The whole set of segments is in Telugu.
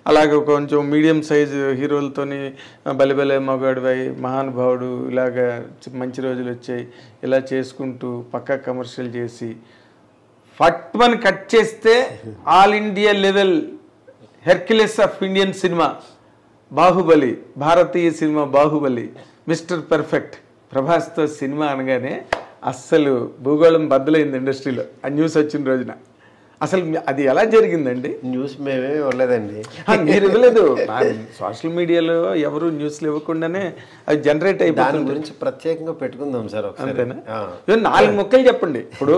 అలాగే కొంచెం మీడియం సైజు హీరోలతోని బలిబలే మగాడివై, మహానుభావుడు, ఇలాగ మంచి రోజులు వచ్చాయి, ఇలా చేసుకుంటూ పక్కా కమర్షియల్ చేసి ఫట్మని కట్ చేస్తే all India level Hercules of Indian cinema Baahubali, భారతీయ సినిమా బాహుబలి, మిస్టర్ పర్ఫెక్ట్ ప్రభాస్తో సినిమా అనగానే అస్సలు భూగోళం బద్దలైంది ఇండస్ట్రీలో ఆ న్యూస్ వచ్చిన రోజున. అసలు అది ఎలా జరిగిందండి? న్యూస్ మేమే ఇవ్వలేదండి. మీరు ఇవ్వలేదు, సోషల్ మీడియాలో ఎవరు న్యూస్లు ఇవ్వకుండానే అది జనరేట్ అయిపోతుంది. దాని గురించి ప్రత్యేకంగా పెట్టుకుందాం సార్ ఒకసారి. అంతేనా? 4 ముక్కలు చెప్పండి. ఇప్పుడు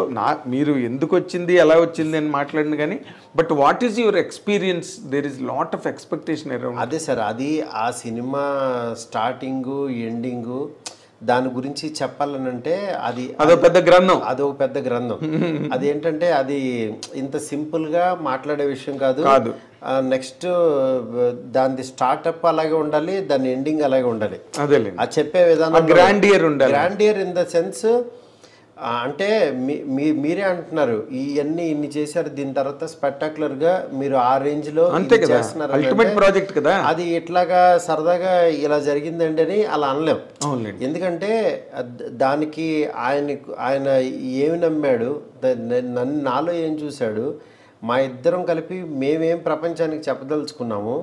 మీరు ఎందుకు వచ్చింది, ఎలా వచ్చింది అని మాట్లాడిన కానీ, but what is your experience? There is lot of expectation around. అదే సార్, అది ఆ సినిమా స్టార్టింగు ఎండింగు దాని గురించి చెప్పాలనంటే అదొక పెద్ద గ్రంథం. అదొక పెద్ద గ్రంథం. అదేంటంటే అది ఇంత సింపుల్ గా మాట్లాడే విషయం కాదు. నెక్స్ట్ దాని స్టార్ట్అప్ అలాగే ఉండాలి, దాని ఎండింగ్ అలాగే ఉండాలి. అదేలే అది చెప్పే విధానం గ్రాండియర్ ఉండాలి. గ్రాండియర్ ఇన్ ద సెన్స్ అంటే మీరే అంటున్నారు ఇవన్నీ ఇన్ని చేశారు, దీని తర్వాత స్పెక్టాక్యులర్ గా మీరు ఆ రేంజ్ లో చేస్తున్నారు. అల్టిమేట్ ప్రాజెక్ట్ కదా అది. ఇట్లాగా సరదాగా ఇలా జరిగిందండి అని అలా అనలేం. ఎందుకంటే దానికి ఆయన ఏమి నమ్మాడు, నాలో ఏం చూశాడు, మా ఇద్దరం కలిపి మేమేం ప్రపంచానికి చెప్పదలుచుకున్నాము,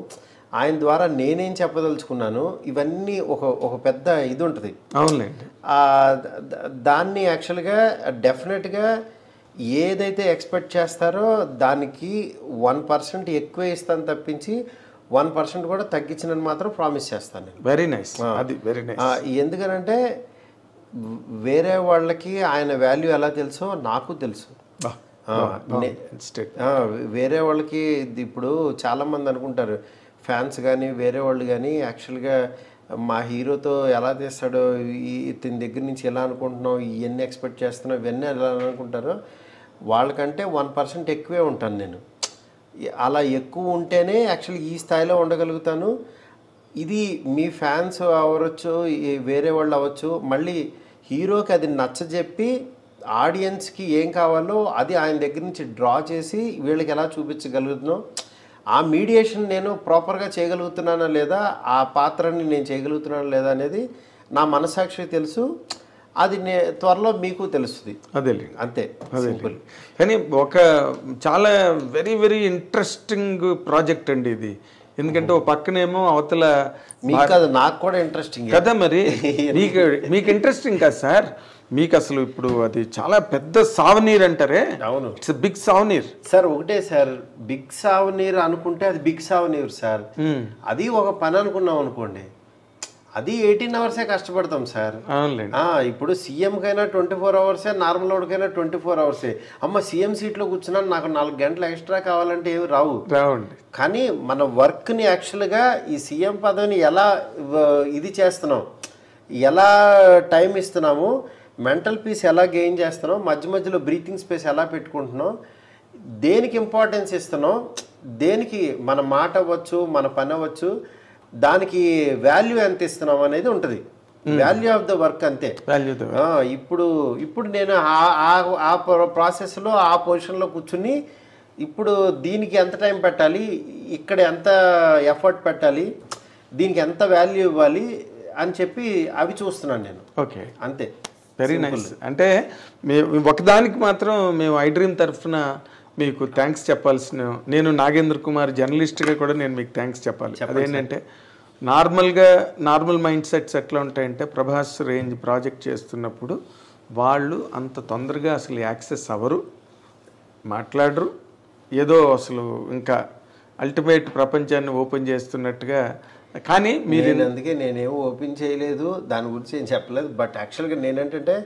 ఆయన ద్వారా నేనేం చెప్పదలుచుకున్నాను, ఇవన్నీ ఒక పెద్ద ఇది ఉంటుంది. అవునండి. దాన్ని యాక్చువల్గా డెఫినెట్గా ఏదైతే ఎక్స్పెక్ట్ చేస్తారో దానికి 1% ఎక్కువ ఇస్తాను తప్పించి 1% కూడా తగ్గించినని మాత్రం ప్రామిస్ చేస్తాను నేను. Very nice. అది వెరీ నైస్. ఎందుకనంటే వేరే వాళ్ళకి ఆయన వాల్యూ ఎలా తెలుసో నాకు తెలుసు. వేరే వాళ్ళకి ఇప్పుడు చాలామంది అనుకుంటారు, ఫ్యాన్స్ కానీ వేరే వాళ్ళు కానీ యాక్చువల్గా మా హీరోతో ఎలా తీస్తాడో, ఇతని దగ్గర నుంచి ఎలా అనుకుంటున్నావు, ఇవన్నీ ఎక్స్పెక్ట్ చేస్తున్నావు, ఇవన్నీ ఎలా అనుకుంటారో, వాళ్ళకంటే 1% ఎక్కువే ఉంటాను నేను. అలా ఎక్కువ ఉంటేనే యాక్చువల్లీ ఈ స్థాయిలో ఉండగలుగుతాను. ఇది మీ ఫ్యాన్స్ అవ్వచ్చు, వేరే వాళ్ళు అవ్వచ్చు, మళ్ళీ హీరోకి అది నచ్చజెప్పి ఆడియన్స్కి ఏం కావాలో అది ఆయన దగ్గర నుంచి డ్రా చేసి వీళ్ళకి ఎలా చూపించగలుగుతున్నాం, ఆ మీడియేషన్ నేను ప్రాపర్గా చేయగలుగుతున్నానా లేదా, ఆ పాత్రని నేను చేయగలుగుతున్నానా లేదా అనేది నా మనసాక్షికి తెలుసు. అది త్వరలో మీకు తెలుస్తుంది. అదే అంతే. సింపుల్. కానీ ఒక చాలా వెరీ వెరీ ఇంట్రెస్టింగ్ ప్రాజెక్ట్ అండి ఇది. ఎందుకంటే ఒక పక్కనేమో అవతల మీకు కాదు, నాకు కూడా ఇంట్రెస్టింగ్ కదా. మరి మీకు ఇంట్రెస్టింగ్ కదా సార్, మీకు అసలు ఇప్పుడు అది చాలా పెద్ద సావనీర్ అంటారే. అవును, ఇట్స్ బిగ్ సావనీర్ సార్. ఒకటే సార్, బిగ్ సావనీర్ అనుకుంటే అది బిగ్ సావనీర్ సార్. అది ఒక పని అనుకున్నాం అనుకోండి, అది 18 అవర్సే కష్టపడతాం సార్. ఇప్పుడు సీఎం కైనా 24 అవర్సే, నార్మల్ వాడికైనా 24 అవర్సే. అమ్మ సీఎం సీట్లో కూర్చున్నా నాకు 4 గంటలు ఎక్స్ట్రా కావాలంటే ఏమి రావండి. కానీ మన వర్క్ని యాక్చువల్గా ఈ సీఎం పదవిని ఎలా ఇది చేస్తున్నాం, ఎలా టైం ఇస్తున్నాము, మెంటల్ పీస్ ఎలా గెయిన్ చేస్తున్నాం, మధ్య మధ్యలో బ్రీతింగ్ స్పేస్ ఎలా పెట్టుకుంటున్నాం, దేనికి ఇంపార్టెన్స్ ఇస్తున్నాం, దేనికి మన మాట అవ్వచ్చు, మన పని అవ్వచ్చు, దానికి వాల్యూ ఎంత ఇస్తున్నాం అనేది ఉంటుంది. వాల్యూ ఆఫ్ ద వర్క్ అంతే. ఇప్పుడు నేను ఆ ప్రాసెస్లో ఆ పొజిషన్లో కూర్చుని ఇప్పుడు దీనికి ఎంత టైం పెట్టాలి, ఇక్కడ ఎంత ఎఫర్ట్ పెట్టాలి, దీనికి ఎంత వాల్యూ ఇవ్వాలి అని చెప్పి అవి చూస్తున్నాను నేను. ఓకే, అంతే. Very nice. అంటే ఒకదానికి మాత్రం మేము ఐ డ్రీమ్ తరఫున మీకు థ్యాంక్స్ చెప్పాల్సిన, నేను నాగేంద్ర కుమార్ జర్నలిస్ట్గా కూడా నేను మీకు థ్యాంక్స్ చెప్పాలి. అదేంటంటే నార్మల్ మైండ్ సెట్స్ ఎట్లా ఉంటాయంటే, ప్రభాస్ రేంజ్ ప్రాజెక్ట్ చేస్తున్నప్పుడు వాళ్ళు అంత తొందరగా అసలు యాక్సెస్ అవ్వరు, మాట్లాడరు, ఏదో అసలు ఇంకా అల్టిమేట్ ప్రపంచాన్ని ఓపెన్ చేస్తున్నట్టుగా. కానీ మీరు అందుకే నేనేమో ఓపెన్ చేయలేదు, దాని గురించి ఏం చెప్పలేదు. బట్ యాక్చువల్గా నేనేంటంటే